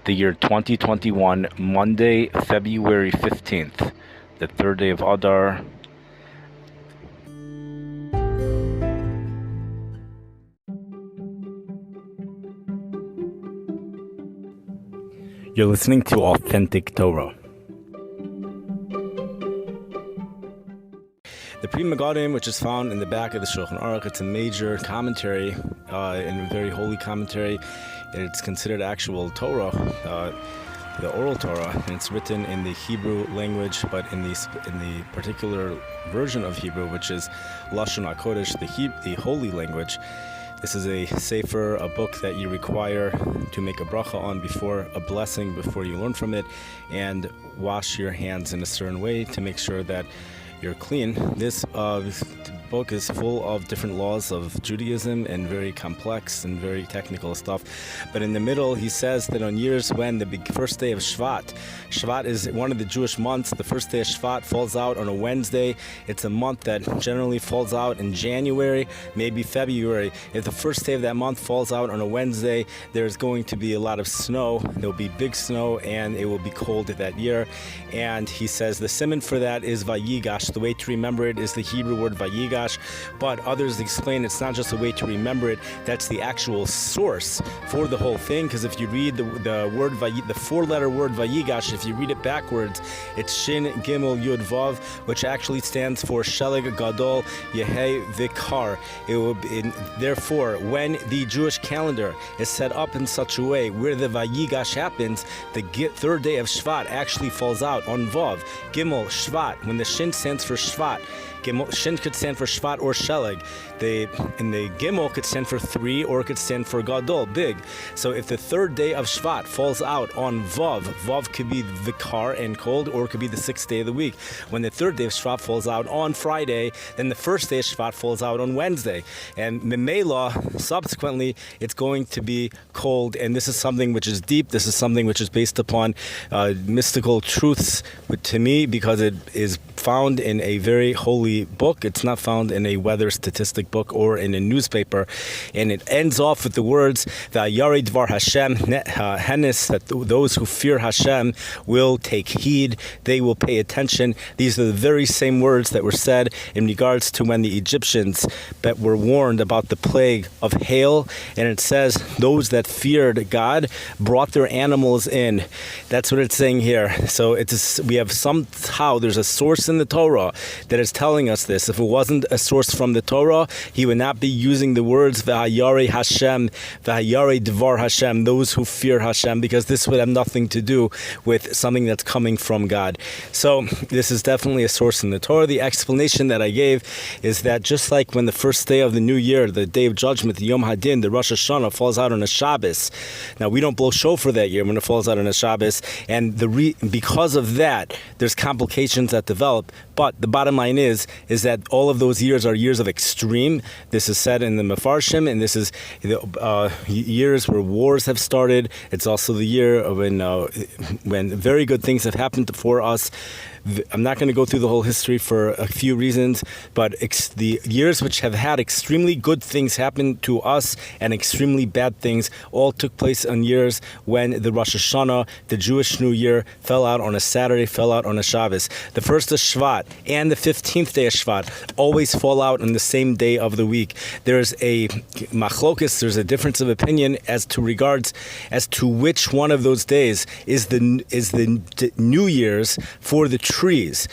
the year 2021, Monday, February 15th, the third day of Adar. You're listening to Authentic Torah. The Pri Megadim, which is found in the back of the Shulchan Aruch, it's a major commentary, and a very holy commentary. It's considered actual Torah, the oral Torah, and it's written in the Hebrew language, but in the particular version of Hebrew, which is Lashon HaKodesh, the holy language. This is a sefer, a book that you require to make a bracha on before a blessing, before you learn from it, and wash your hands in a certain way to make sure that you're clean. This book is full of different laws of Judaism and very complex and very technical stuff. But in the middle, he says that on years when the first day of Shvat is one of the Jewish months. The first day of Shvat falls out on a Wednesday. It's a month that generally falls out in January, maybe February. If the first day of that month falls out on a Wednesday, there's going to be a lot of snow. There'll be big snow, and it will be cold that year. And he says the siman for that is Vayigash. The way to remember it is the Hebrew word Vayigash, but others explain it's not just a way to remember it, that's the actual source for the whole thing, because if you read the word the four-letter word Vayigash, if you read it backwards, it's Shin Gimel Yud Vav, which actually stands for Sheleg Gadol Yehei Vikar. It will be, therefore, when the Jewish calendar is set up in such a way where the Vayigash happens, the third day of Shvat actually falls out on Vav. Gimel Shvat, when the Shin stands for Shvat. Shin could stand for Shvat or Sheleg. And the Gimel could stand for 3, or it could stand for Gadol, big. So if the third day of Shvat falls out on Vav could be Vikar and cold, or it could be the 6th day of the week. When the third day of Shvat falls out on Friday, then the first day of Shvat falls out on Wednesday. And Memela, subsequently, it's going to be cold. And this is something which is deep. This is something which is based upon mystical truths to me, because it is found in a very holy book. It's not found in a weather statistic book or in a newspaper. And it ends off with the words, V'ayari dvar Hashem henis, that those who fear Hashem will take heed, they will pay attention. These are the very same words that were said in regards to when the Egyptians that were warned about the plague of hail. And it says, those that feared God brought their animals in. That's what it's saying here. So we have somehow, there's a source in the Torah that is telling us this. If it wasn't a source from the Torah, he would not be using the words V'hayare Hashem, V'hayare Dvar Hashem, those who fear Hashem, because this would have nothing to do with something that's coming from God. So this is definitely a source in the Torah. The explanation that I gave is that just like when the first day of the new year, the day of judgment, the Yom Hadin, the Rosh Hashanah, falls out on a Shabbos. Now we don't blow shofar that year when it falls out on a Shabbos, and because of that, there's complications that develop. But the bottom line is that all of those years are years of extreme. This is said in the Mefarshim, and this is years where wars have started. It's also the year of when very good things have happened for us. I'm not going to go through the whole history for a few reasons, but the years which have had extremely good things happen to us and extremely bad things all took place on years when the Rosh Hashanah, the Jewish New Year, fell out on a Saturday, fell out on a Shabbos. The first of Shvat and the 15th day of Shvat always fall out on the same day of the week. There's a machlokus, there's a difference of opinion as to which one of those days is the New Year's for the trees.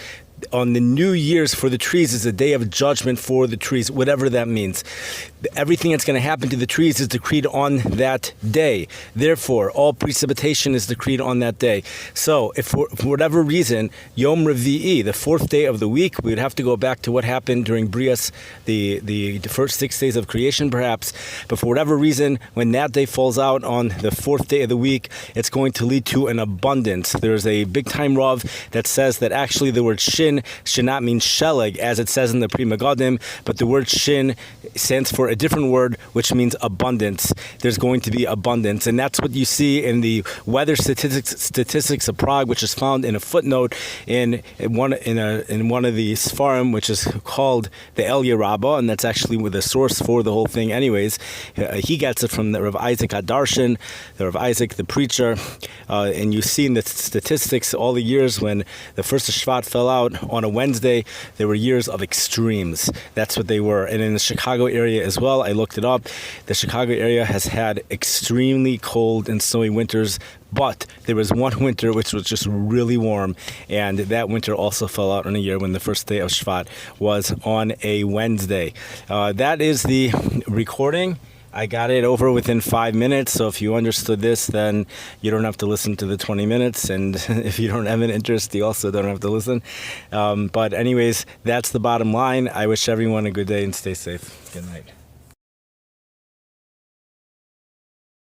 On the New Year's for the trees is a day of judgment for the trees, whatever that means. Everything that's going to happen to the trees is decreed on that day. Therefore, all precipitation is decreed on that day. So, if for whatever reason, Yom Revi'i, the fourth day of the week, we would have to go back to what happened during Brias, the first 6 days of creation, perhaps. But for whatever reason, when that day falls out on the fourth day of the week, it's going to lead to an abundance. There's a big time Rav that says that actually the word Shin shin should not mean sheleg, as it says in the Pri Megadim, but the word shin stands for a different word, which means abundance. There's going to be abundance, and that's what you see in the weather statistics of Prague, which is found in a footnote in one of the Sfarim, which is called the Elia Rabbah, and that's actually with the source for the whole thing. Anyways, he gets it from the Rav Isaac Hadarshan, the Rav Isaac the preacher, and you see in the statistics all the years when the first of Shvat fell out on a Wednesday, there were years of extremes. That's what they were. And in the Chicago area as well, I looked it up, the Chicago area has had extremely cold and snowy winters, but there was one winter which was just really warm, and that winter also fell out on a year when the first day of Shvat was on a Wednesday. That is the recording. I got it over within 5 minutes, so if you understood this, then you don't have to listen to the 20 minutes, and if you don't have an interest, you also don't have to listen. But anyways, that's the bottom line. I wish everyone a good day and stay safe. Good night.